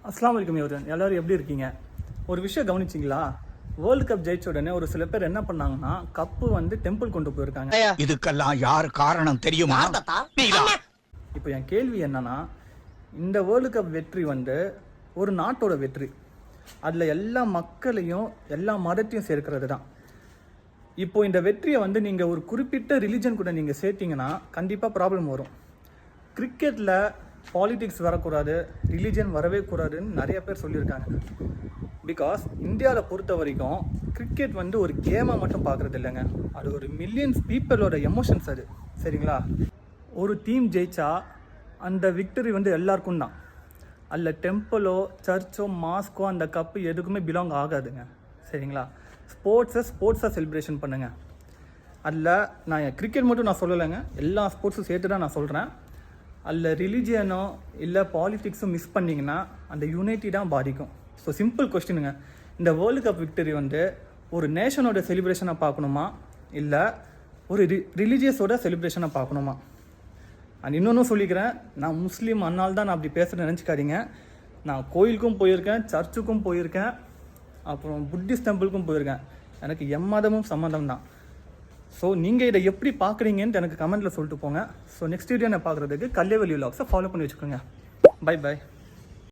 அஸ்ஸலாமு அலைக்கும் யோதன், எல்லாரும் எப்படி இருக்கீங்க? ஒரு விஷயம் கவனிச்சிங்களா? வேர்ல்டு கப் ஜெயிச்ச உடனே ஒரு சில பேர் என்ன பண்ணாங்கன்னா, கப்பு வந்து டெம்பிள் கொண்டு போயிருக்காங்க. இதுக்கெல்லாம் யார் காரணம் தெரியுமா? இப்போ என் கேள்வி என்னன்னா, இந்த வேர்ல்டு கப் வெற்றி வந்து ஒரு நாட்டோட வெற்றி. அதில் எல்லா மக்களையும் எல்லா மதத்தையும் சேர்க்கிறது தான். இப்போ இந்த வெற்றியை வந்து நீங்கள் ஒரு குறிப்பிட்ட ரிலிஜன் கூட நீங்கள் சேர்த்தீங்கன்னா கண்டிப்பாக ப்ராப்ளம் வரும். கிரிக்கெட்டில் பாலிடிக்ஸ் வரக்கூடாது, ரிலிஜன் வரவே கூடாதுன்னு நிறைய பேர் சொல்லியிருக்காங்க. பிகாஸ் இந்தியாவில் பொறுத்த வரைக்கும் கிரிக்கெட் வந்து ஒரு கேமை மட்டும் பார்க்குறது இல்லைங்க, அது ஒரு மில்லியன்ஸ் பீப்புளோட எமோஷன்ஸ் அது. சரிங்களா? ஒரு டீம் ஜெயிச்சா அந்த விக்டரி வந்து எல்லாருக்கும் தான். அதில் டெம்பிளோ சர்ச்சோ மாஸ்கோ அந்த கப்பு எதுக்குமே பிலாங் ஆகாதுங்க. சரிங்களா? ஸ்போர்ட்ஸை செலிப்ரேஷன் பண்ணுங்கள். அதில் நான் கிரிக்கெட் மட்டும் நான் சொல்லலைங்க, எல்லா ஸ்போர்ட்ஸும் சேர்த்து தான் நான் சொல்கிறேன். அதில் ரிலிஜியனோ இல்லை பாலிட்டிக்ஸும் மிஸ் பண்ணிங்கன்னா அந்த யூனிட்டி தான் பாதிக்கும். ஸோ சிம்பிள் கொஸ்டினுங்க, இந்த வேர்ல்டு கப் விக்டரி வந்து ஒரு நேஷனோட செலிப்ரேஷனை பார்க்கணுமா இல்லை ஒரு ரிலீஜியஸோட செலிப்ரேஷனை பார்க்கணுமா? அண்ட் இன்னொன்று சொல்லிக்கிறேன், நான் முஸ்லீம், அதனால தான் நான் அப்படி பேசுகிறேன் நினச்சிக்காதீங்க. நான் கோயிலுக்கும் போயிருக்கேன், சர்ச்சுக்கும் போயிருக்கேன், அப்புறம் புத்திஸ்ட் டெம்பிளுக்கும் போயிருக்கேன். எனக்கு எம்மதமும் சம்மதம் தான். ஸோ நீங்கள் இதை எப்படி பார்க்குறீங்கன்னு எனக்கு கமெண்ட்டில் சொல்லிட்டு போங்க. ஸோ நெக்ஸ்ட் வீடியோ நான் பார்க்குறதுக்கு கல்லேவலி விலாக்ஸை ஃபாலோ பண்ணி வச்சுக்கோங்க. பை.